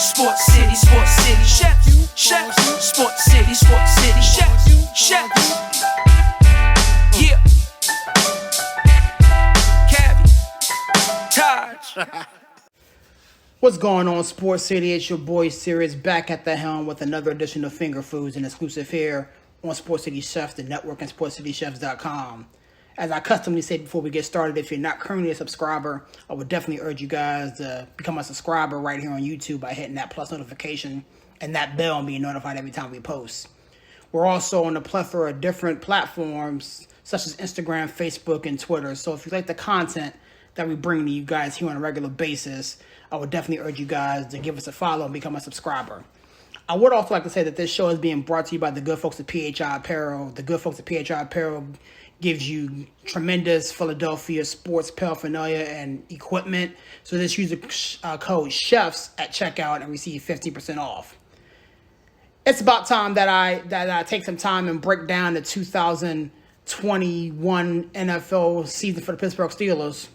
Sports City, chefs, Sports City, chefs. Yeah. Cavi, Taj. What's going on, Sports City? It's your boy Sirius back at the helm with another edition of Finger Foods, and exclusive here on Sports City Chefs, the network, and SportsCityChefs.com. As I customly say before we get started, if you're not currently a subscriber, I would definitely urge you guys to become a subscriber right here on YouTube by hitting that plus notification and that bell and being notified every time we post. We're also on a plethora of different platforms such as Instagram, Facebook, and Twitter. So if you like the content that we bring to you guys here on a regular basis, I would definitely urge you guys to give us a follow and become a subscriber. I would also like to say that this show is being brought to you by the good folks at PHI Apparel. The good folks at PHI Apparel gives you tremendous Philadelphia sports paraphernalia and equipment. So just use the code CHEFS at checkout and receive 50% off. It's about time that I take some time and break down the 2021 NFL season for the Pittsburgh Steelers.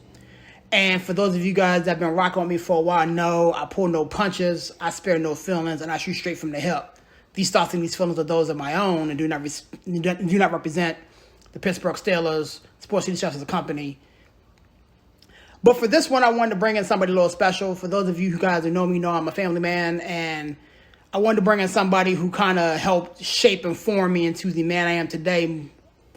And for those of you guys that have been rocking with me for a while, know I pull no punches, I spare no feelings, and I shoot straight from the hip. These thoughts and these feelings are those of my own and do not represent the Pittsburgh Steelers, Sports City Chefs as a company. But for this one, I wanted to bring in somebody a little special. For those of you guys who know me, know I'm a family man, and I wanted to bring in somebody who kind of helped shape and form me into the man I am today,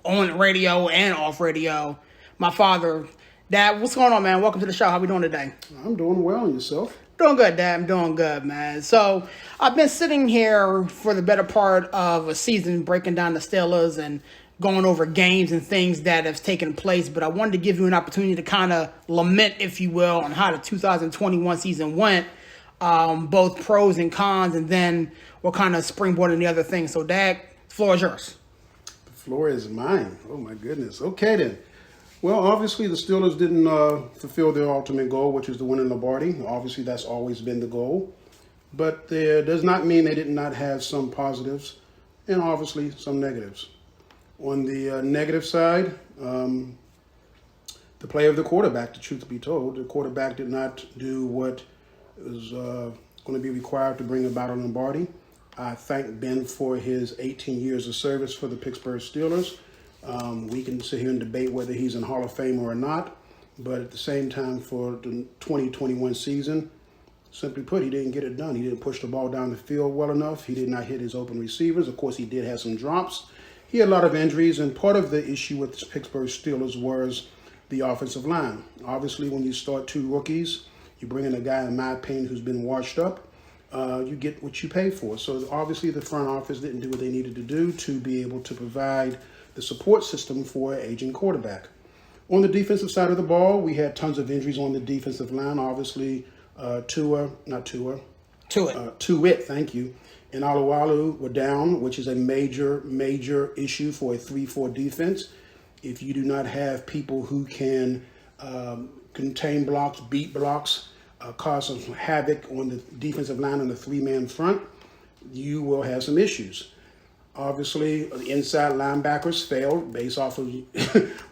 on radio and off radio. My father. Dad, what's going on, man? Welcome to the show. How we doing today? I'm doing well. And yourself? Doing good, Dad. I'm doing good, man. So I've been sitting here for the better part of a season breaking down the Steelers and going over games and things that have taken place. But I wanted to give you an opportunity to kind of lament, if you will, on how the 2021 season went, both pros and cons, and then we'll kind of springboard in the other things. So, Dad, the floor is yours. The floor is mine. Oh, my goodness. Okay, then. Well, obviously, the Steelers didn't fulfill their ultimate goal, which is to win in Lombardi. Obviously, that's always been the goal. But it does not mean they did not have some positives and obviously some negatives. On the negative side, the play of the quarterback, the truth be told, the quarterback did not do what was going to be required to bring about a Lombardi. I thank Ben for his 18 years of service for the Pittsburgh Steelers. We can sit here and debate whether he's in Hall of Fame or not, but at the same time, for the 2021 season, simply put, he didn't get it done. He didn't push the ball down the field well enough. He did not hit his open receivers. Of course, he did have some drops. He had a lot of injuries, and part of the issue with the Pittsburgh Steelers was the offensive line. Obviously, when you start two rookies, you bring in a guy, in my opinion, who's been washed up, you get what you pay for. So obviously, the front office didn't do what they needed to do to be able to provide the support system for an aging quarterback. On the defensive side of the ball, we had tons of injuries on the defensive line. Obviously, Tuitt, thank you, and Alualu were down, which is a major issue for a 3-4 defense. If you do not have people who can contain blocks, beat blocks, cause some havoc on the defensive line on the three-man front, you will have some issues. Obviously, the inside linebackers failed based off of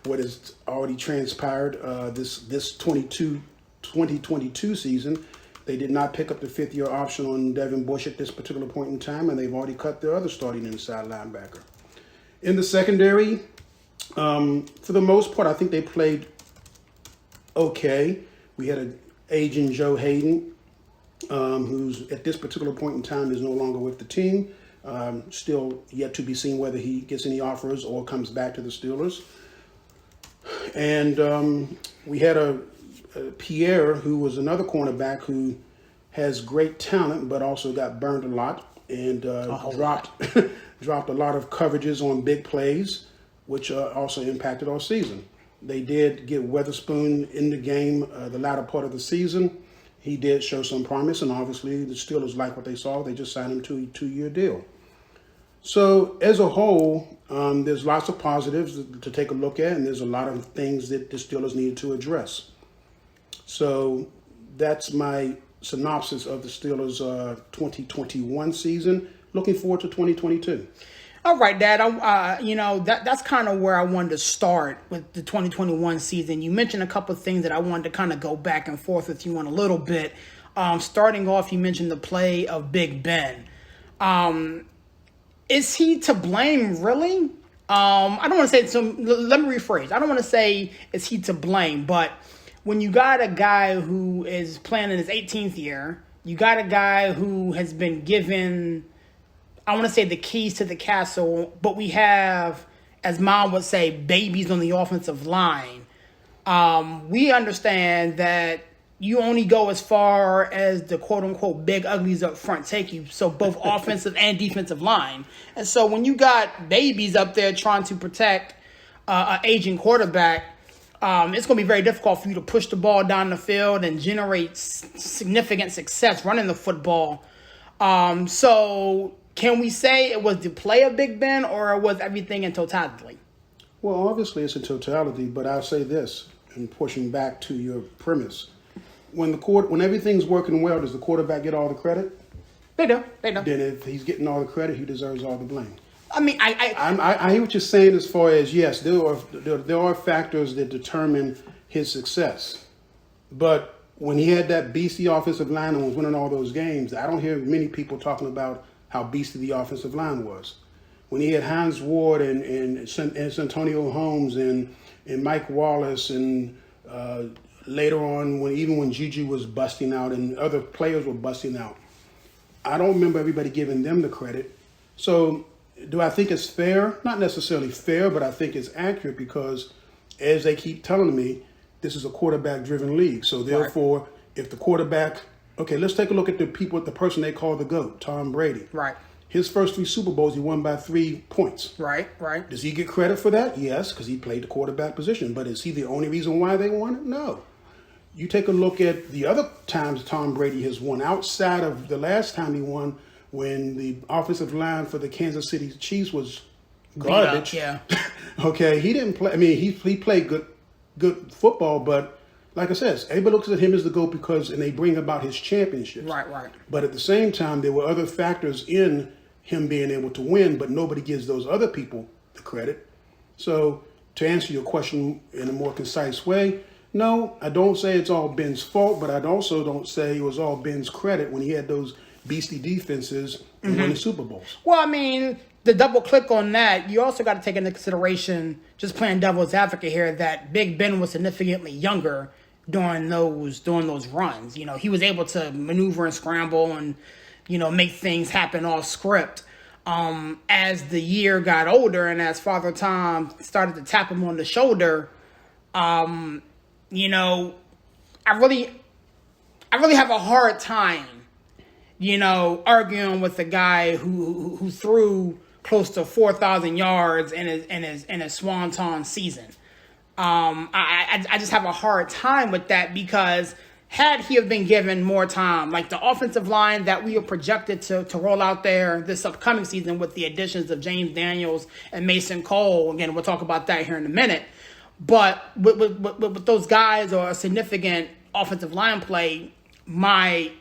what has already transpired this 2022 season. They did not pick up the fifth-year option on Devin Bush at this particular point in time, and they've already cut their other starting inside linebacker. In the secondary, for the most part, I think they played okay. We had an aging Joe Hayden, who's at this particular point in time is no longer with the team. Still yet to be seen whether he gets any offers or comes back to the Steelers. And we had a Pierre, who was another cornerback who has great talent, but also got burned a lot and dropped a lot of coverages on big plays, which also impacted our season. They did get Weatherspoon in the game the latter part of the season. He did show some promise, and obviously the Steelers like what they saw. They just signed him to a 2-year deal. So as a whole, there's lots of positives to take a look at, and there's a lot of things that the Steelers need to address. So that's my synopsis of the Steelers' 2021 season. Looking forward to 2022. All right, Dad. That's kind of where I wanted to start with the 2021 season. You mentioned a couple of things that I wanted to kind of go back and forth with you on a little bit. Starting off, you mentioned the play of Big Ben. Is he to blame, really? I don't want to say, so let me rephrase. I don't want to say is he to blame, but when you got a guy who is playing in his 18th year, you got a guy who has been given, I want to say, the keys to the castle, but we have, as Mom would say, babies on the offensive line. We understand that you only go as far as the quote-unquote big uglies up front take you, so both offensive and defensive line. And so when you got babies up there trying to protect an aging quarterback, it's going to be very difficult for you to push the ball down the field and generate significant success running the football. So can we say it was the play of Big Ben, or it was everything in totality? Well, obviously it's in totality, but I'll say this, and pushing back to your premise. When everything's working well, does the quarterback get all the credit? They do. Then if he's getting all the credit, he deserves all the blame. I mean, I hear what you're saying as far as, yes, there are factors that determine his success. But when he had that beastly offensive line and was winning all those games, I don't hear many people talking about how beastly the offensive line was. When he had Hines Ward and Santonio Holmes and Mike Wallace and later on, when Juju was busting out and other players were busting out, I don't remember everybody giving them the credit. So do I think it's fair? Not necessarily fair, but I think it's accurate because, as they keep telling me, this is a quarterback-driven league. So therefore, if the quarterback, okay, let's take a look at the person they call the GOAT, Tom Brady. Right. His first 3 Super Bowls, he won by 3 points. Right. Does he get credit for that? Yes, because he played the quarterback position. But is he the only reason why they won it? No. You take a look at the other times Tom Brady has won, outside of the last time he won, when the offensive line for the Kansas City Chiefs was garbage. Yeah. Okay, he didn't play. I mean, he played good football, but like I said, everybody looks at him as the GOAT and they bring about his championships. Right. But at the same time, there were other factors in him being able to win, but nobody gives those other people the credit. So to answer your question in a more concise way, no, I don't say it's all Ben's fault, but I also don't say it was all Ben's credit when he had those beastly defenses and winning Super Bowls. Well, I mean, the double click on that, you also got to take into consideration, just playing devil's advocate here, that Big Ben was significantly younger during those runs. You know, he was able to maneuver and scramble and, you know, make things happen off script. As the year got older and as Father Tom started to tap him on the shoulder, you know, I really have a hard time, you know, arguing with a guy who threw close to 4,000 yards in his swanton season. I just have a hard time with that because had he have been given more time, like the offensive line that we are projected to roll out there this upcoming season with the additions of James Daniels and Mason Cole, again, we'll talk about that here in a minute. But with those guys or a significant offensive line play, my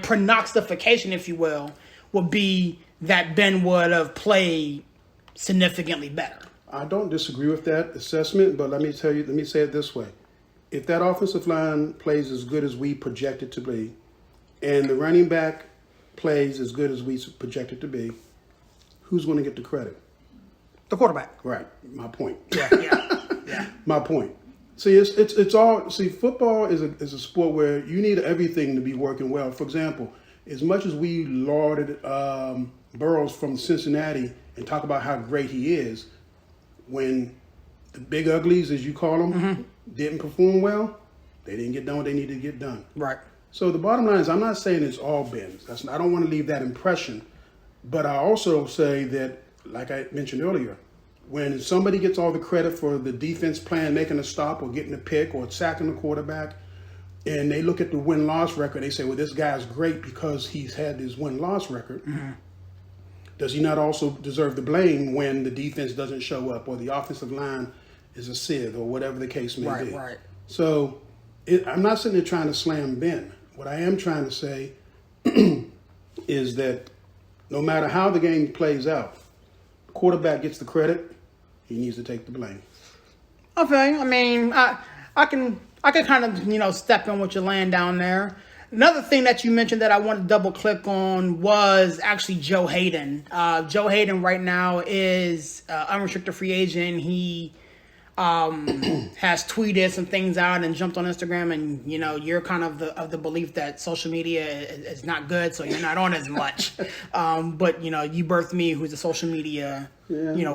prognostication, if you will, would be that Ben would have played significantly better. I don't disagree with that assessment, but let me say it this way. If that offensive line plays as good as we project it to be, and the running back plays as good as we project it to be, who's going to get the credit? The quarterback. Right. My point. Yeah. My point. See, it's all. See, football is a sport where you need everything to be working well. For example, as much as we lauded Burrows from Cincinnati and talk about how great he is, when the big uglies, as you call them, didn't perform well, they didn't get done what they needed to get done. Right. So the bottom line is, I'm not saying it's all Ben's. I don't want to leave that impression, but I also say that, like I mentioned earlier, when somebody gets all the credit for the defense plan, making a stop or getting a pick or sacking the quarterback, and they look at the win-loss record, they say, well, this guy's great because he's had this win-loss record. Does he not also deserve the blame when the defense doesn't show up or the offensive line is a sieve or whatever the case may be? Right. So I'm not sitting there trying to slam Ben. What I am trying to say is that no matter how the game plays out, the quarterback gets the credit. He needs to take the blame. Okay, I mean, I can kind of, you know, step in what you're laying down there. Another thing that you mentioned that I wanted to double click on was actually Joe Hayden. Joe Hayden right now is unrestricted free agent. He has tweeted some things out and jumped on Instagram, and you're kind of the belief that social media is not good, so you're not on as much. But you birthed me, who's a social media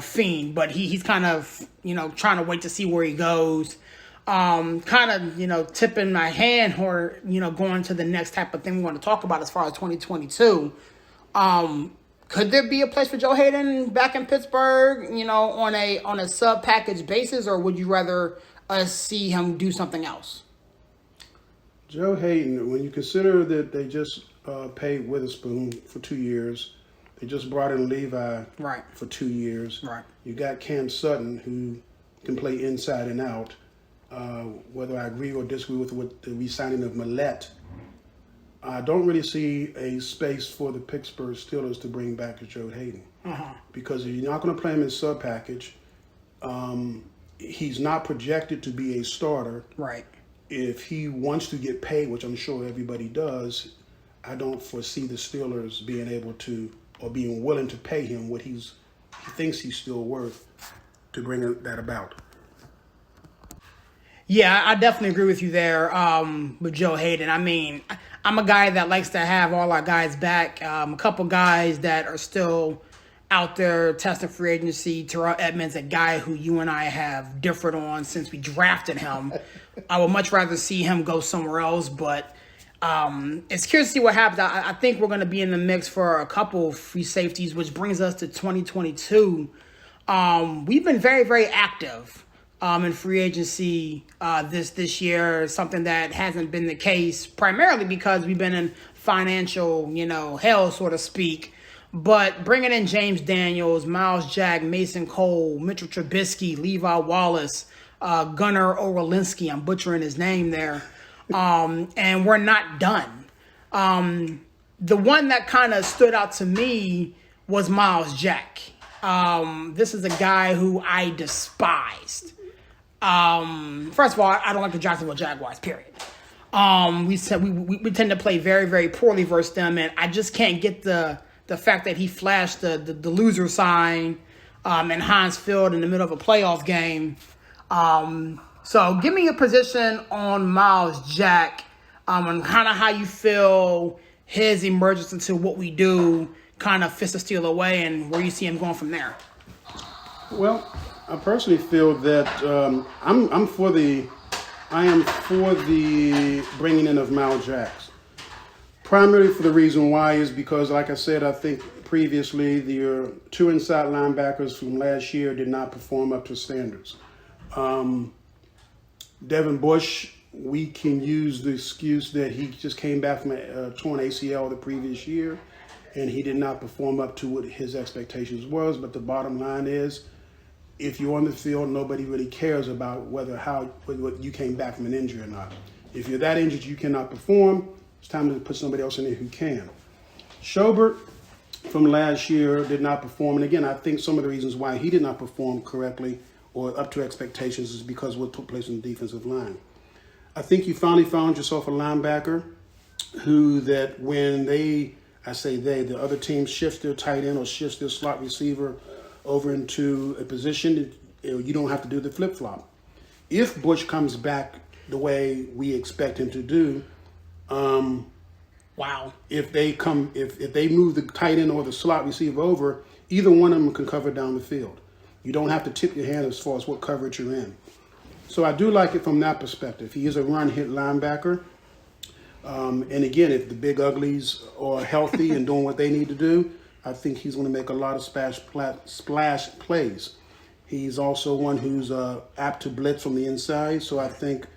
fiend. But he's kind of trying to wait to see where he goes. Kind of tipping my hand or going to the next type of thing we want to talk about as far as 2022. Could there be a place for Joe Hayden back in Pittsburgh, on a sub package basis, or would you rather us see him do something else? Joe Hayden, when you consider that they just paid Witherspoon for 2 years, they just brought in Levi for 2 years. Right. You got Cam Sutton, who can play inside and out. Whether I agree or disagree with the re-signing of Millette, I don't really see a space for the Pittsburgh Steelers to bring back Joe Hayden. Because if you're not going to play him in sub package, he's not projected to be a starter. Right. If he wants to get paid, which I'm sure everybody does, I don't foresee the Steelers being able to or being willing to pay him what he thinks he's still worth to bring that about. Yeah, I definitely agree with you there with Joe Hayden. I mean, I'm a guy that likes to have all our guys back. A couple guys that are still out there testing free agency. Terrell Edmonds, a guy who you and I have differed on since we drafted him. I would much rather see him go somewhere else, but it's curious to see what happens. I think we're going to be in the mix for a couple free safeties, which brings us to 2022. We've been very, very active in free agency this year, something that hasn't been the case primarily because we've been in financial, hell, so to speak. But bringing in James Daniels, Miles Jack, Mason Cole, Mitchell Trubisky, Levi Wallace, Gunnar Orolinsky, I'm butchering his name there, and we're not done. The one that kind of stood out to me was Miles Jack. This is a guy who I despised. First of all, I don't like the Jacksonville Jaguars, period. We tend to play very, very poorly versus them, and I just can't get the fact that he flashed the loser sign in Heinz Field in the middle of a playoff game. So give me a position on Miles Jack and kind of how you feel his emergence into what we do kind of fits the Steel away and where you see him going from there. Well, I personally feel that I am for the bringing in of Miles Jacks. Primarily for the reason why is because, like I said, I think previously the two inside linebackers from last year did not perform up to standards. Devin Bush, we can use the excuse that he just came back from a torn ACL the previous year, and he did not perform up to what his expectations was. But the bottom line is, if you're on the field, nobody really cares about whether you came back from an injury or not. If you're that injured you cannot perform, it's time to put somebody else in there who can. Schobert from last year did not perform. And again, I think some of the reasons why he did not perform correctly or up to expectations is because of what took place on the defensive line. I think you finally found yourself a linebacker who that when the other team shifts their tight end or shifts their slot receiver over into a position, you don't have to do the flip-flop. If Bush comes back the way we expect him to do, if they move the tight end or the slot receiver over, either one of them can cover down the field. You don't have to tip your hand as far as what coverage you're in. So I do like it from that perspective. He is a run-hit linebacker. And again, if the big uglies are healthy and doing what they need to do, I think he's going to make a lot of splash plays. He's also one who's apt to blitz from the inside. So I think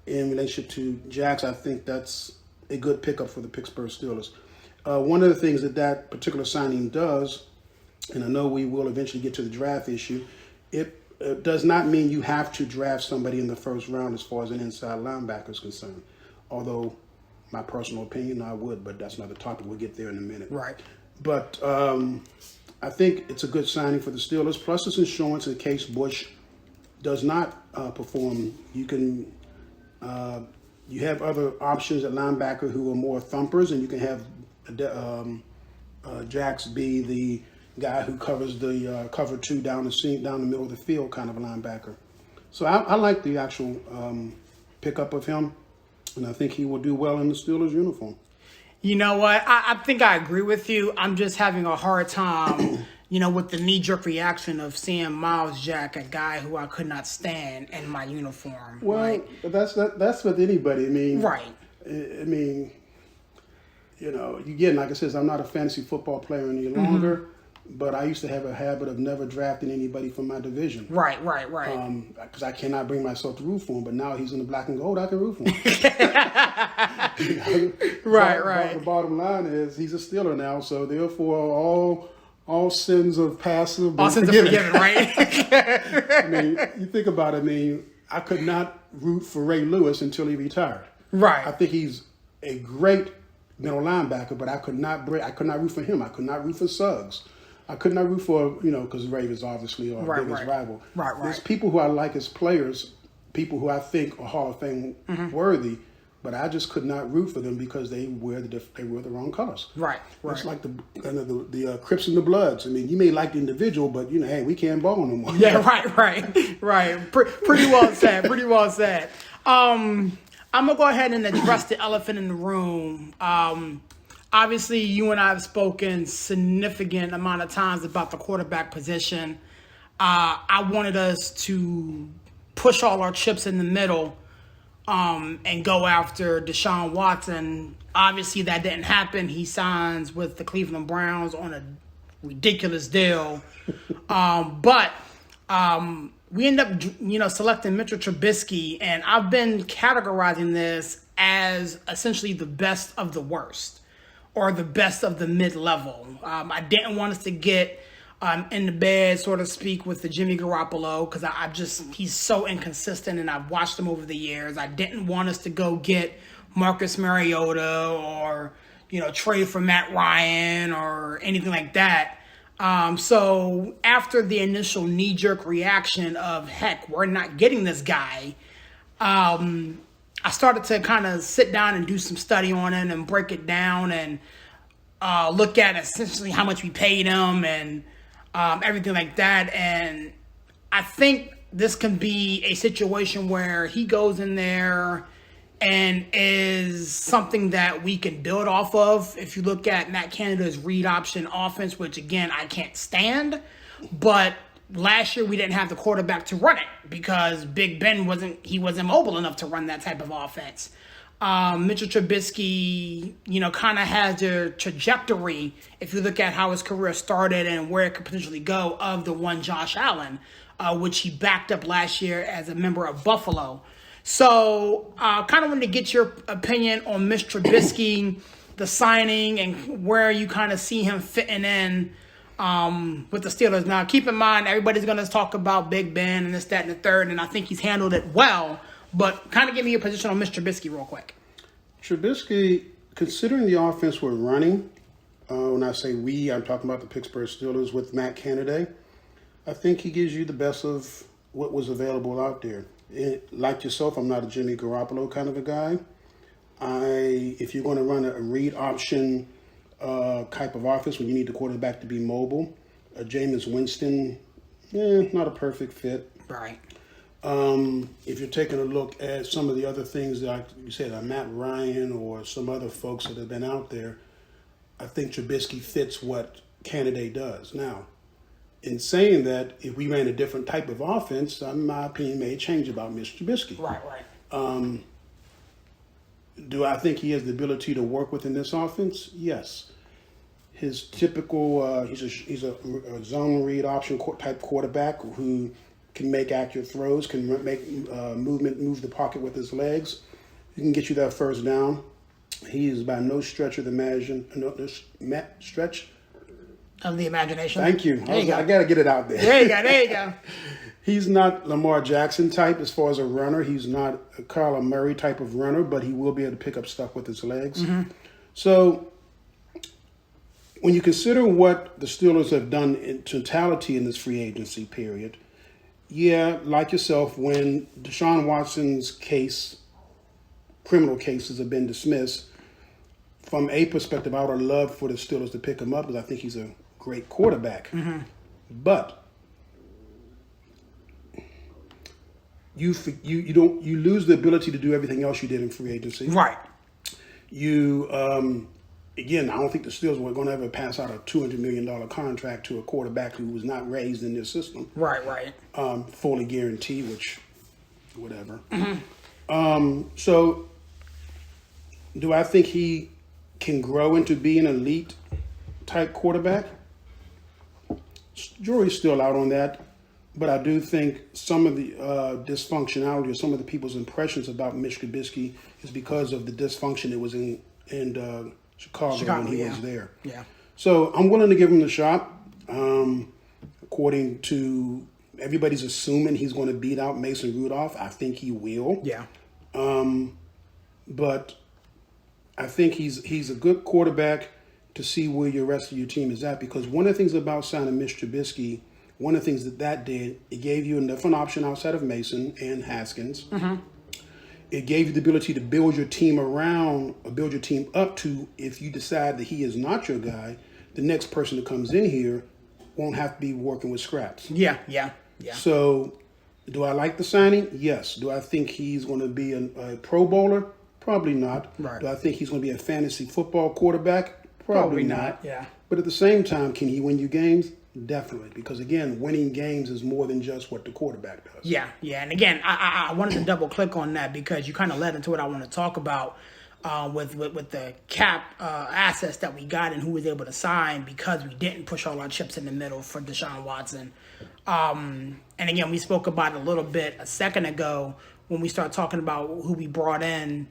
in relationship to Jax, I think that's a good pickup for the Pittsburgh Steelers. One of the things that particular signing does, and I know we will eventually get to the draft issue, it does not mean you have to draft somebody in the first round as far as an inside linebacker is concerned. Although, my personal opinion, I would, but that's another topic. We'll get there in a minute. Right. But I think it's a good signing for the Steelers. Plus, it's insurance in case Bush does not perform. You can You have other options at linebacker who are more thumpers, and you can have Jax be the guy who covers the cover two down the middle of the field kind of a linebacker. So I like the actual pickup of him, and I think he will do well in the Steelers uniform. You know what? I think I agree with you. I'm just having a hard time, with the knee-jerk reaction of seeing Miles Jack, a guy who I could not stand, in my uniform. Well, but that's with anybody. I mean, right. I mean, again, like I said, I'm not a fantasy football player any longer, but I used to have a habit of never drafting anybody from my division. Right. Because I cannot bring myself to root for him, but now he's in the black and gold, I can root for him. Right. The bottom line is he's a Steeler now, so therefore all sins of past have been forgiven, right? I mean, you think about it, I could not root for Ray Lewis until he retired. Right. I think he's a great middle linebacker, but I could not root for him. I could not root for Suggs. I could not root for, because Ravens obviously are our biggest rival. Right. There's people who I like as players, people who I think are Hall of Fame worthy, but I just could not root for them because they wear the wrong colors. Right. It's like the Crips and the Bloods. I mean, you may like the individual, but hey, we can't ball no more. Yeah, right. Pretty well said. I'm gonna go ahead and address the elephant in the room. Obviously, you and I have spoken significant amount of times about the quarterback position. I wanted us to push all our chips in the middle and go after Deshaun Watson. Obviously, that didn't happen. He signs with the Cleveland Browns on a ridiculous deal. But we end up, selecting Mitchell Trubisky, and I've been categorizing this as essentially the best of the worst, or the best of the mid-level. I didn't want us to get in the bed, so to speak, with the Jimmy Garoppolo, because he's so inconsistent, and I've watched him over the years. I didn't want us to go get Marcus Mariota or, trade for Matt Ryan or anything like that. So after the initial knee-jerk reaction of, heck, we're not getting this guy, I started to kind of sit down and do some study on it and break it down and look at essentially how much we paid him and everything like that. And I think this can be a situation where he goes in there and is something that we can build off of. If you look at Matt Canada's read option offense, which again, I can't stand, but last year we didn't have the quarterback to run it because Big Ben wasn't mobile enough to run that type of offense. Mitchell Trubisky, kind of has the trajectory, if you look at how his career started and where it could potentially go, of the one Josh Allen, which he backed up last year as a member of Buffalo. So kind of wanted to get your opinion on Mr. Trubisky, the signing, and where you kind of see him fitting in with the Steelers. Now, keep in mind, everybody's going to talk about Big Ben and this, that, and the third, and I think he's handled it well. But kind of give me your position on Mr. Trubisky real quick. Trubisky, considering the offense we're running, when I say we, I'm talking about the Pittsburgh Steelers with Matt Canada, I think he gives you the best of what was available out there. Like yourself, I'm not a Jimmy Garoppolo kind of a guy. If you're going to run a read option type of offense when you need the quarterback to be mobile, Jameis Winston, not a perfect fit. Right. If you're taking a look at some of the other things, like you said, Matt Ryan or some other folks that have been out there, I think Trubisky fits what Canada does. Now, in saying that, if we ran a different type of offense, my opinion may change about Mr. Trubisky. Right. Do I think he has the ability to work within this offense? Yes. His typical, he's a zone read option type quarterback who can make accurate throws, can make move the pocket with his legs. He can get you that first down. He is by no stretch of the stretch of the imagination. Thank you. There you go. I got to get it out there. There you go. He's not Lamar Jackson type as far as a runner. He's not a Kyler Murray type of runner, but he will be able to pick up stuff with his legs. Mm-hmm. So when you consider what the Steelers have done in totality in this free agency period, like yourself, when Deshaun Watson's case criminal cases have been dismissed. From a perspective, I would have loved for the Steelers to pick him up because I think he's a great quarterback. Mm-hmm. But you lose the ability to do everything else you did in free agency. Right. You again, I don't think the Steelers were going to ever pass out a $200 million contract to a quarterback who was not raised in their system. Right. Fully guaranteed, which whatever. Mm-hmm. So do I think he can grow into being an elite type quarterback? Jury's still out on that, but I do think some of the dysfunctionality or some of the people's impressions about Mitch Trubisky is because of the dysfunction that was in Chicago when he was there. Yeah. So I'm willing to give him the shot. According to everybody's assuming he's going to beat out Mason Rudolph. I think he will. Yeah. But I think he's a good quarterback to see where your rest of your team is at, because one of the things about signing Mitch Trubisky, one of the things that did, it gave you a different option outside of Mason and Haskins. Mm-hmm. It gave you the ability to build your team around, or build your team up to, if you decide that he is not your guy, the next person that comes in here won't have to be working with scraps. Yeah. So, do I like the signing? Yes. Do I think he's going to be a Pro Bowler? Probably not. Right. Do I think he's going to be a fantasy football quarterback? Probably not. Yeah. But at the same time, can he win you games? Definitely. Because again, winning games is more than just what the quarterback does. Yeah. And again, I wanted to double click on that because you kind of led into what I want to talk about with the cap assets that we got and who was able to sign because we didn't push all our chips in the middle for Deshaun Watson. And again, we spoke about it a little bit a second ago when we started talking about who we brought in.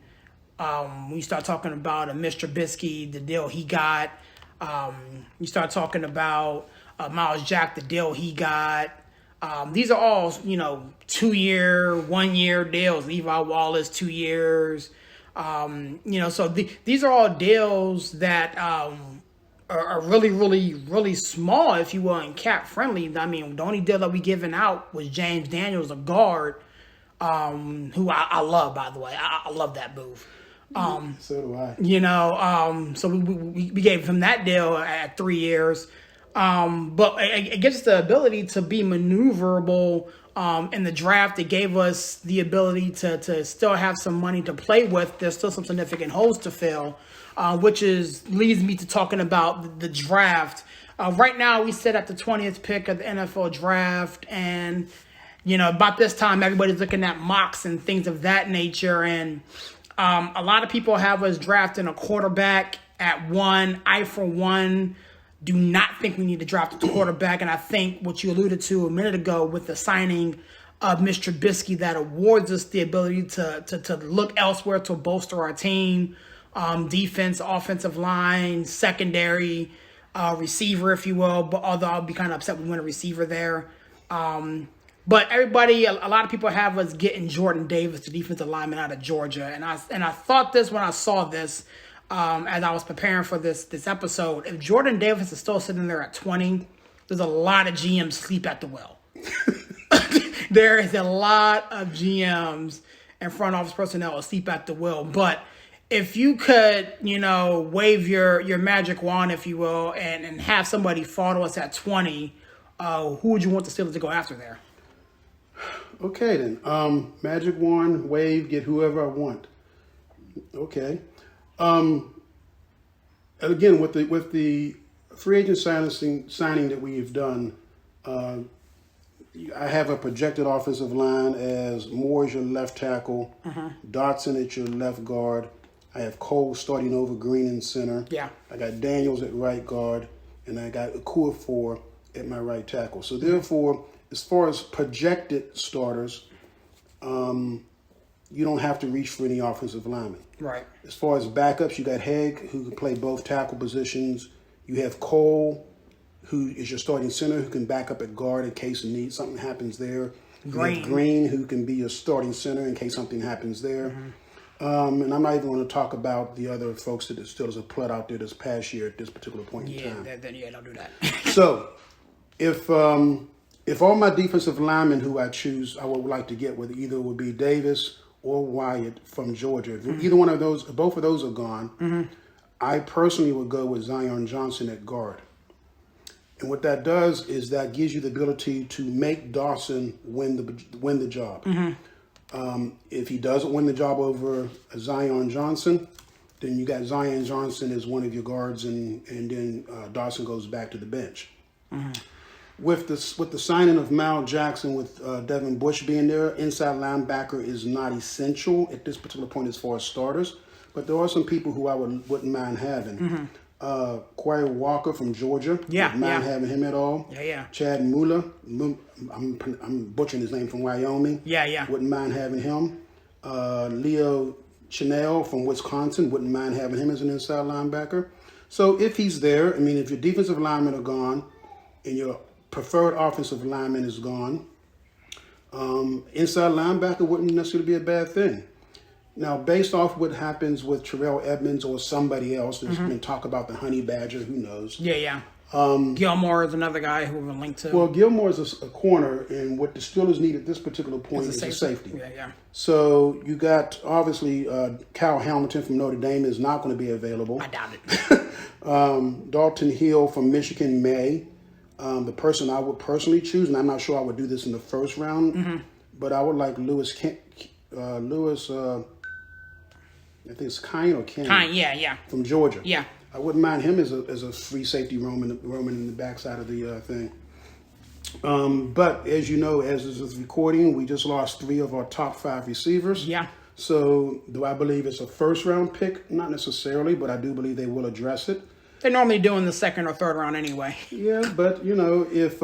We start talking about Mr. Trubisky, the deal he got. You start talking about Miles Jack, the deal he got. These are all, 2-year, 1-year deals. Levi Wallace, 2 years. So these are all deals that are really, really, really small, if you will, and cap friendly. I mean, the only deal that we given out was James Daniels, a guard, who I love, by the way. I love that move. So do I. So we gave him that deal at 3 years. But it gives us the ability to be maneuverable in the draft. It gave us the ability to still have some money to play with. There's still some significant holes to fill, which leads me to talking about the draft. Right now, we sit at the 20th pick of the NFL draft, and about this time, everybody's looking at mocks and things of that nature. And a lot of people have us drafting a quarterback at 1. I, for one, do not think we need to draft a quarterback. And I think what you alluded to a minute ago with the signing of Mr. Trubisky, that awards us the ability to look elsewhere to bolster our team, defense, offensive line, secondary, receiver, if you will. But although I'll be kind of upset we win a receiver there. But everybody, a lot of people have us getting Jordan Davis, the defensive lineman out of Georgia. And I thought this when I saw this, as I was preparing for this episode. If Jordan Davis is still sitting there at 20, there's a lot of GMs sleep at the well. There is a lot of GMs and front office personnel asleep at the well. But if you could, wave your magic wand, if you will, and have somebody fall to us at 20, who would you want the Steelers to go after there? Okay, then. Magic wand, wave, get whoever I want. Okay. Again, with the free agent signing that we've done, I have a projected offensive line as Moore as your left tackle, Dotson at your left guard. I have Cole starting over Green in center. Yeah. I got Daniels at right guard, and I got Okorafor at my right tackle. So therefore, as far as projected starters, you don't have to reach for any offensive linemen. Right. As far as backups, you got Haig, who can play both tackle positions. You have Cole, who is your starting center, who can back up at guard in case something happens there. Green. You have Green, who can be your starting center in case something happens there. And I'm not even going to talk about the other folks that the Steelers have put out there this past year at this particular point in time. Yeah, don't do that. So, if all my defensive linemen who I choose, I would like to get with, either would be Davis or Wyatt from Georgia. If either one of those, both of those are gone, I personally would go with Zion Johnson at guard. And what that does is that gives you the ability to make Dawson win the job. If he doesn't win the job over Zion Johnson, then you got Zion Johnson as one of your guards, and then Dawson goes back to the bench. With the signing of Mal Jackson, with Devin Bush being there, inside linebacker is not essential at this particular point as far as starters. But there are some people who I wouldn't mind having. Quay Walker from Georgia. Wouldn't mind having him at all. Chad Muller. I'm butchering his name, from Wyoming. Wouldn't mind having him. Leo Chenal from Wisconsin. Wouldn't mind having him as an inside linebacker. So if he's there, I mean, if your defensive linemen are gone and your preferred offensive lineman is gone, inside linebacker wouldn't necessarily be a bad thing. Now, based off what happens with Terrell Edmonds or somebody else, there's been talk about the Honey Badger, who knows? Gilmore is another guy who we're linked to. Well, Gilmore is a corner, and what the Steelers need at this particular point is a safety. So you got, obviously, Kyle Hamilton from Notre Dame is not going to be available. I doubt it. Dalton Hill from Michigan may. The person I would personally choose, and I'm not sure I would do this in the first round, but I would like Lewis, I think it's Kine or Ken. Kine, from Georgia. I wouldn't mind him as a free safety roaming in the backside of the thing. But as you know, as this is recording, we just lost 3 of our top 5 receivers. So do I believe it's a first round pick? Not necessarily, but I do believe they will address it. They're normally doing the second or third round anyway. But you know, if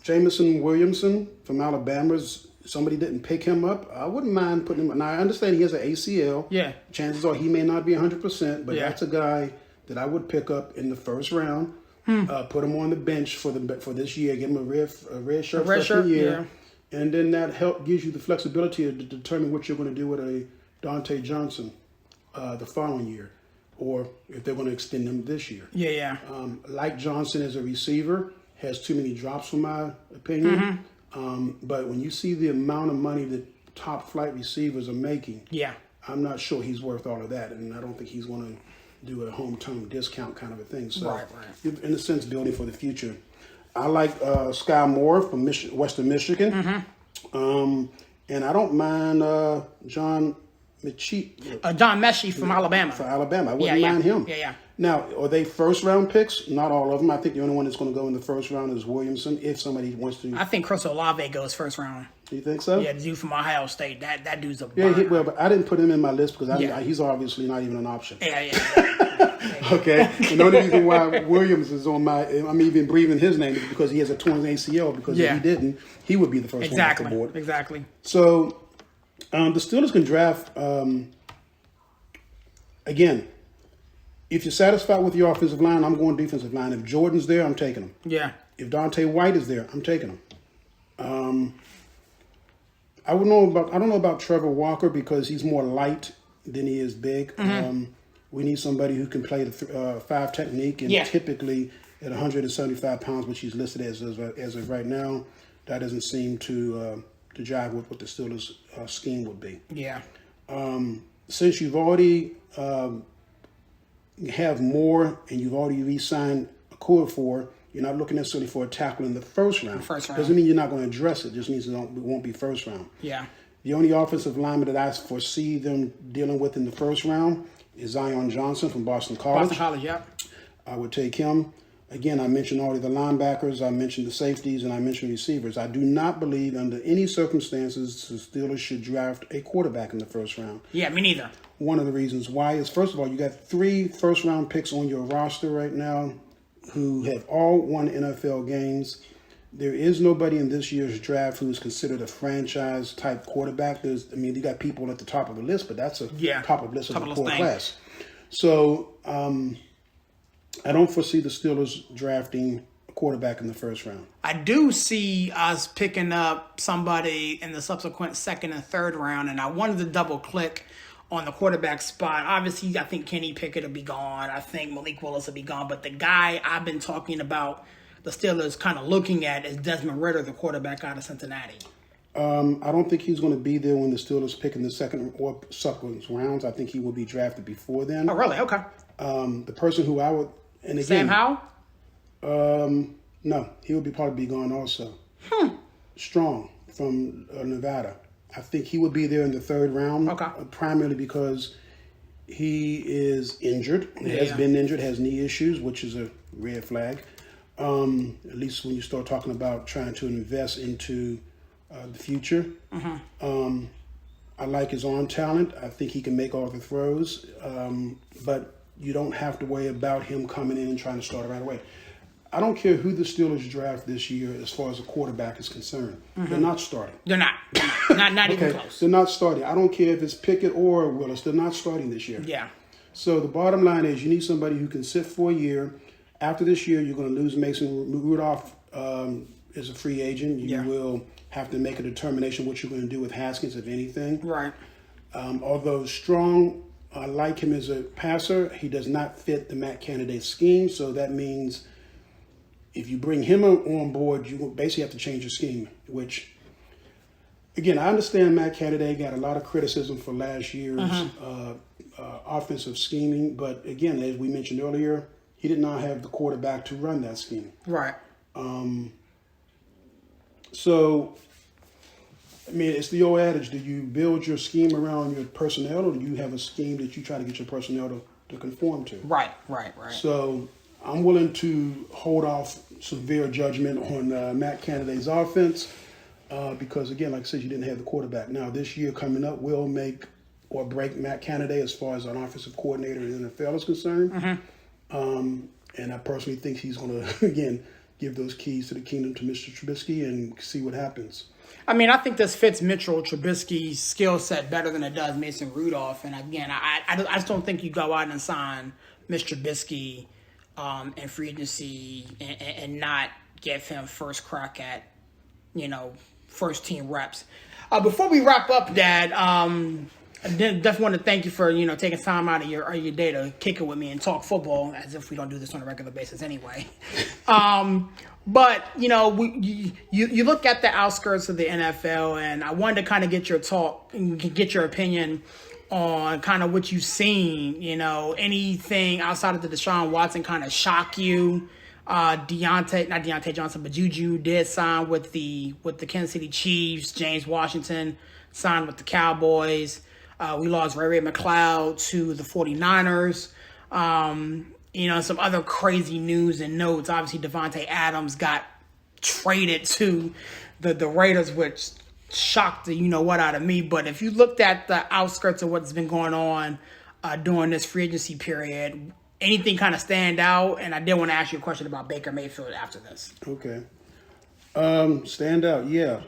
Jamison Williamson from Alabama's, somebody didn't pick him up, I wouldn't mind putting him. Now, I understand he has an ACL. Chances are he may not be 100%, but that's a guy that I would pick up in the first round. Put him on the bench for this year. Give him a red shirt freshman year, and then that gives you the flexibility to determine what you're going to do with a Dante Johnson the following year, or if they're going to extend him this year. Like Johnson as a receiver has too many drops, in my opinion. But when you see the amount of money that top flight receivers are making, I'm not sure he's worth all of that, and I don't think he's going to do a hometown discount kind of a thing. So, in a sense, building for the future. I like Sky Moore from Western Michigan, and I don't mind John Mechie from Alabama. For Alabama, I wouldn't mind him. Now, are they first-round picks? Not all of them. I think the only one that's going to go in the first round is Williamson, if somebody wants to. I think Chris Olave goes first round. Do you think so? The dude from Ohio State. That dude's a burner. Well, but I didn't put him in my list because he's obviously not even an option. Okay? And the only reason why Williams is on I'm even breathing his name is because he has a torn ACL, because if he didn't, he would be the first one off the board. Exactly. So, the Steelers can draft, again, if you're satisfied with your offensive line, I'm going defensive line. If Jordan's there, I'm taking him. If Dante White is there, I'm taking him. I don't know about Trevor Walker because he's more light than he is big. We need somebody who can play the 5 technique, and typically at 175 pounds, which he's listed as of right now, that doesn't seem to jive with what the Steelers' scheme would be. Since you've already have more, and you've already re-signed a core for, you're not looking necessarily for a tackle in the first round. Doesn't mean you're not going to address it. Just means it won't be first round. The only offensive lineman that I foresee them dealing with in the first round is Zion Johnson from Boston College. I would take him. Again, I mentioned already the linebackers, I mentioned the safeties, and I mentioned receivers. I do not believe under any circumstances the Steelers should draft a quarterback in the first round. Me neither. One of the reasons why is, first of all, you got 3 first-round picks on your roster right now who have all won NFL games. There is nobody in this year's draft who's considered a franchise-type quarterback. You got people at the top of the list, but that's a top of the list of the core class. So, I don't foresee the Steelers drafting a quarterback in the first round. I do see us picking up somebody in the subsequent second and third round, and I wanted to double-click on the quarterback spot. Obviously, I think Kenny Pickett will be gone. I think Malik Willis will be gone. But the guy I've been talking about the Steelers kind of looking at is Desmond Ridder, the quarterback out of Cincinnati. I don't think he's going to be there when the Steelers pick in the second or subsequent rounds. I think he will be drafted before then. Oh, really? Okay. The person who I would, and again, Sam Howell? No, he would probably be gone also. Strong from Nevada. I think he would be there in the third round. Okay. Primarily because he is injured. He has been injured, has knee issues, which is a red flag. At least when you start talking about trying to invest into the future. I like his arm talent. I think he can make all the throws. But you don't have to worry about him coming in and trying to start right away. I don't care who the Steelers draft this year as far as a quarterback is concerned. They're not starting. They're not. Not even close. They're not starting. I don't care if it's Pickett or Willis. They're not starting this year. Yeah. So the bottom line is you need somebody who can sit for a year. After this year, you're going to lose Mason Rudolph as a free agent. You will have to make a determination what you're going to do with Haskins, if anything. Right. Although Strong, I like him as a passer, he does not fit the Matt Canada scheme. So that means if you bring him on board, you basically have to change your scheme, which, again, I understand Matt Canada got a lot of criticism for last year's offensive scheming. But, again, as we mentioned earlier, he did not have the quarterback to run that scheme. Right. So, I mean, it's the old adage, do you build your scheme around your personnel or do you have a scheme that you try to get your personnel to conform to? Right. So, I'm willing to hold off severe judgment on Matt Canada's offense because, again, like I said, you didn't have the quarterback. Now, this year coming up will make or break Matt Canada as far as an offensive coordinator in the NFL is concerned. And I personally think he's going to, again, give those keys to the kingdom to Mr. Trubisky and see what happens. I mean, I think this fits Mitchell Trubisky's skill set better than it does Mason Rudolph. And, again, I just don't think you go out and sign Mr. Trubisky in free agency and not give him first crack at, first team reps. Before we wrap up, Dad, I definitely want to thank you for, taking time out of your day to kick it with me and talk football, as if we don't do this on a regular basis anyway. But, you look at the outskirts of the NFL, and I wanted to kind of get your opinion on kind of what you've seen, anything outside of the Deshaun Watson kind of shock you. Not Deontay Johnson, but Juju did sign with the Kansas City Chiefs. James Washington signed with the Cowboys. We lost Ray McLeod to the 49ers. Some other crazy news and notes. Obviously, Devontae Adams got traded to the Raiders, which shocked the what out of me. But if you looked at the outskirts of what's been going on during this free agency period, anything kind of stand out? And I did want to ask you a question about Baker Mayfield after this. Okay. Stand out, yeah.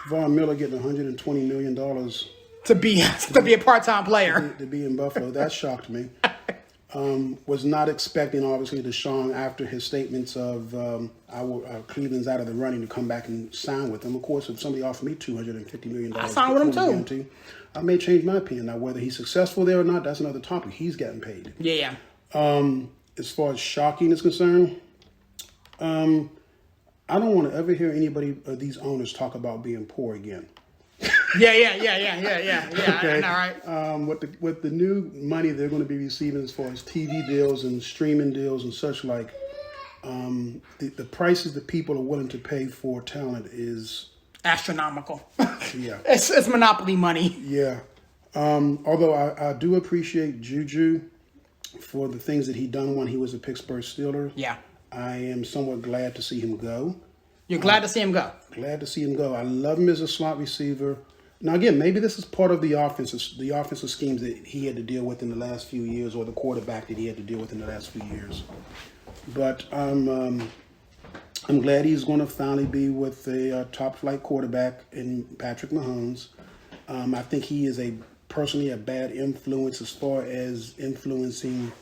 Von Miller getting $120 million to be a part-time player. To be in Buffalo. That shocked me. Was not expecting, obviously, Deshaun after his statements of Cleveland's out of the running to come back and sign with him. Of course, if somebody offered me $250 million, I sign with him too. Guarantee, I may change my opinion. Now, whether he's successful there or not, that's another topic. He's getting paid. Yeah. As far as shocking is concerned, I don't want to ever hear anybody of these owners talk about being poor again. Yeah. Okay. I know, right? With the new money they're going to be receiving as far as TV deals and streaming deals and such like, the prices that people are willing to pay for talent is astronomical. Yeah, it's monopoly money. Yeah. Although I do appreciate Juju for the things that he done when he was a Pittsburgh Steelers. Yeah. I am somewhat glad to see him go. You're glad to see him go? Glad to see him go. I love him as a slot receiver. Now, again, maybe this is part of the offensive schemes that he had to deal with in the last few years, or the quarterback that he had to deal with in the last few years. But I'm glad he's going to finally be with a top-flight quarterback in Patrick Mahomes. I think he is personally a bad influence as far as influencing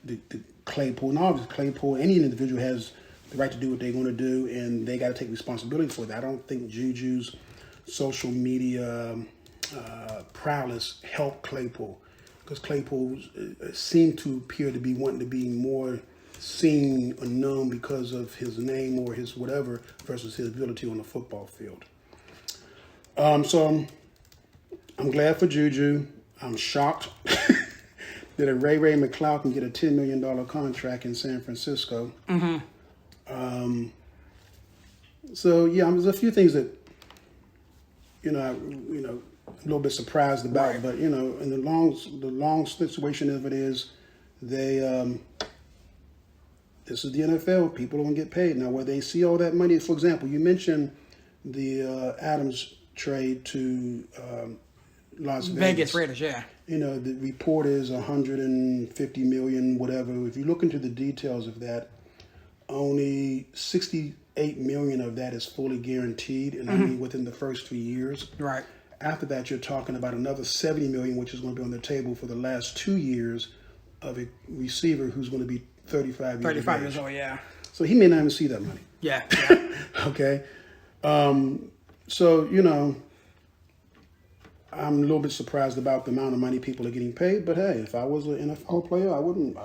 the Claypool. And obviously, Claypool, any individual has the right to do what they're going to do, and they got to take responsibility for that. I don't think Juju's social media prowess helped Claypool, because Claypool seemed to appear to be wanting to be more seen or known because of his name or his whatever versus his ability on the football field. So I'm glad for Juju. I'm shocked that a Ray McCloud can get a $10 million contract in San Francisco. So yeah, there's a few things that I'm a little bit surprised about. Right. But in the long situation of it is, this is the NFL. People don't get paid now. Where they see all that money, for example, you mentioned the Adams trade to Las Vegas Raiders, yeah. The report is 150 million, whatever. If you look into the details of that, only 68 million of that is fully guaranteed, and I mean within the first 3 years. Right. After that, you're talking about another 70 million, which is going to be on the table for the last 2 years of a receiver who's going to be 35 years old, yeah. So he may not even see that money. Yeah. Okay. So, I'm a little bit surprised about the amount of money people are getting paid, but hey, if I was an NFL player, I wouldn't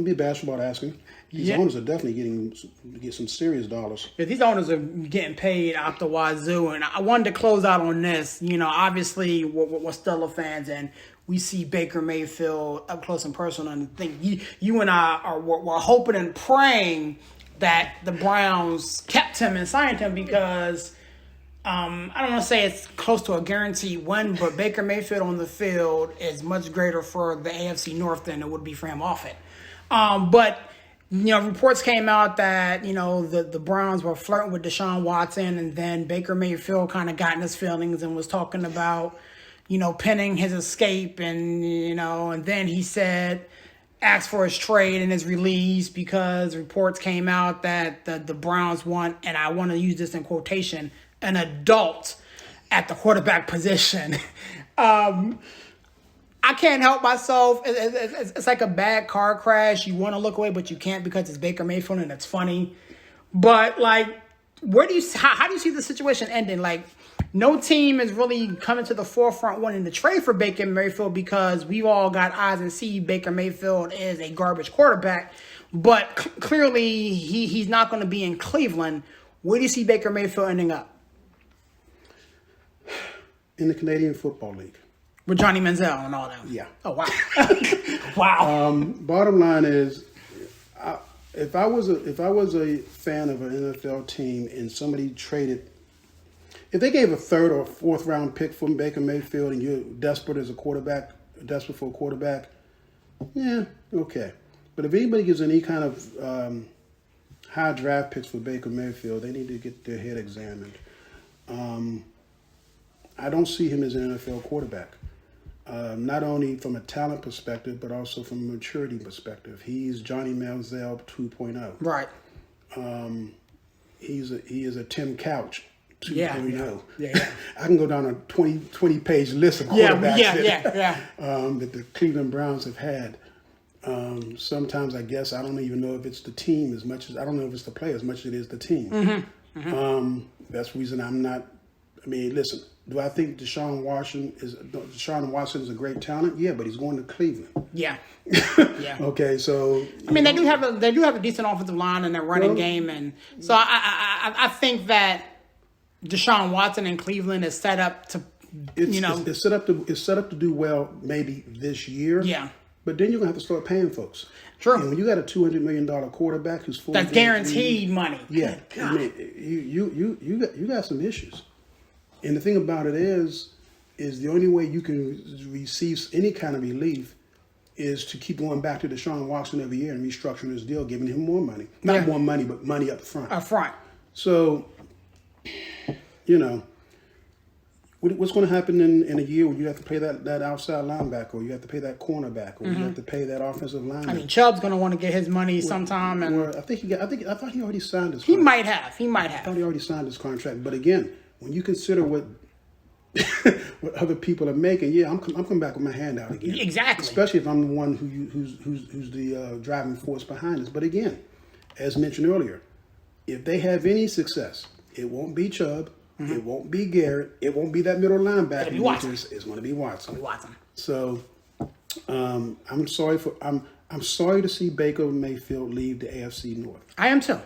be bashful about asking. These owners are definitely get some serious dollars. Yeah, these owners are getting paid out the wazoo, and I wanted to close out on this. Obviously, we're Steelers fans, and we see Baker Mayfield up close and personal, and I think you and I we're hoping and praying that the Browns kept him and signed him because I don't want to say it's close to a guaranteed win, but Baker Mayfield on the field is much greater for the AFC North than it would be for him off it. But reports came out that the Browns were flirting with Deshaun Watson, and then Baker Mayfield kind of got in his feelings and was talking about pinning his escape, and and then he asked for his trade and his release because reports came out that the Browns want, and I want to use this in quotation, an adult at the quarterback position. I can't help myself. It's like a bad car crash. You want to look away, but you can't because it's Baker Mayfield and it's funny. But how do you see the situation ending? No team is really coming to the forefront wanting to trade for Baker Mayfield because we've all got eyes and see Baker Mayfield is a garbage quarterback. But clearly he's not going to be in Cleveland. Where do you see Baker Mayfield ending up? In the Canadian Football League. With Johnny Manziel and all that. Yeah. Oh, wow. Wow. Bottom line is, if I was a fan of an NFL team and somebody traded, if they gave a third or fourth round pick for Baker Mayfield and you're desperate for a quarterback, yeah, okay. But if anybody gives any kind of high draft picks for Baker Mayfield, they need to get their head examined. I don't see him as an NFL quarterback. Not only from a talent perspective, but also from a maturity perspective. He's Johnny Manziel 2.0. Right. He is a Tim Couch 2.0. Yeah. I can go down a 20-page list of quarterbacks that the Cleveland Browns have had. Sometimes I guess I don't even know if it's the team as much as I don't know if it's the player as much as it is the team. That's the reason I'm not. I mean, listen. Do I think Deshaun Watson is a great talent? Yeah, but he's going to Cleveland. Yeah. Okay, so I mean, they do have a decent offensive line and their running game, and so I think that Deshaun Watson in Cleveland is set up to it's set up to do well maybe this year. Yeah. But then you're gonna have to start paying folks. True. And when you got a $200 million quarterback who's fully that's guaranteed money. Yeah. I mean, you got some issues. And the thing about it is the only way you can receive any kind of relief is to keep going back to Deshaun Watson every year and restructuring his deal, giving him more money. Not more money, but money up front. Up front. So, what's going to happen in a year when you have to pay that outside linebacker, or you have to pay that cornerback, or you have to pay that offensive lineman? I mean, Chubb's going to want to get his money sometime. And I thought he already signed his contract. He might have. I thought he already signed his contract. But again, when you consider what other people are making, I'm coming back with my hand out again. Exactly. Especially if I'm the one who's the driving force behind this. But again, as mentioned earlier, if they have any success, it won't be Chubb, it won't be Garrett, it won't be that middle linebacker. It'll be Watson. It's going to be Watson. So I'm sorry to see Baker Mayfield leave the AFC North. I am too.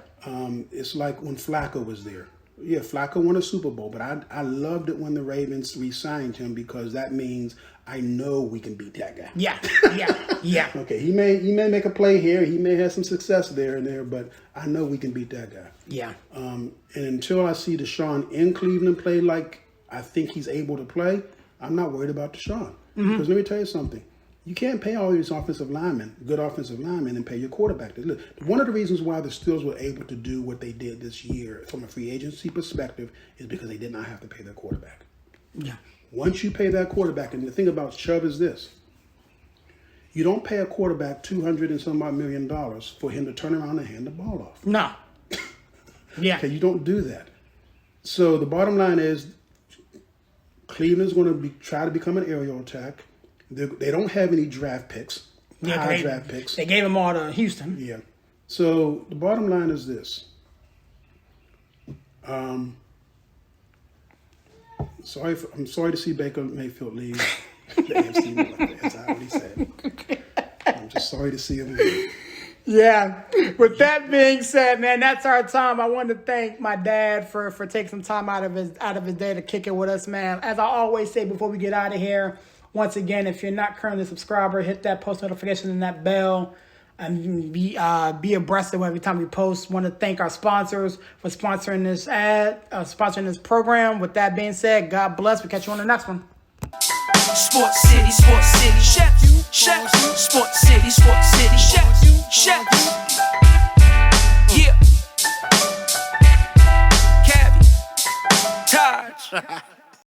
It's like when Flacco was there. Yeah, Flacco won a Super Bowl, but I loved it when the Ravens re-signed him because that means I know we can beat that guy. Yeah. Okay, he may make a play here, he may have some success there and there, but I know we can beat that guy. Yeah. And until I see Deshaun in Cleveland play like I think he's able to play, I'm not worried about Deshaun. Because let me tell you something. You can't pay all these good offensive linemen, and pay your quarterback. Look, one of the reasons why the Steelers were able to do what they did this year from a free agency perspective is because they did not have to pay their quarterback. Yeah. Once you pay that quarterback, and the thing about Chubb is this, you don't pay a quarterback $200 and some odd million for him to turn around and hand the ball off. No. Yeah. Okay, you don't do that. So the bottom line is Cleveland's going to try to become an aerial attack. They don't have any draft picks, draft picks. They gave them all to Houston. Yeah. So the bottom line is this. I'm sorry to see Baker Mayfield leave the AFC North, as I already said. I'm just sorry to see him leave. Yeah. With that being said, man, that's our time. I want to thank my dad for taking some time out of his day to kick it with us, man. As I always say before we get out of here, once again, if you're not currently a subscriber, hit that post notification and that bell and be abreast of every time we post. Want to thank our sponsors for sponsoring this program. With that being said, God bless. We'll catch you on the next one. Sports City, chefs, Sports City, chefs, yeah. Cabby, Taj.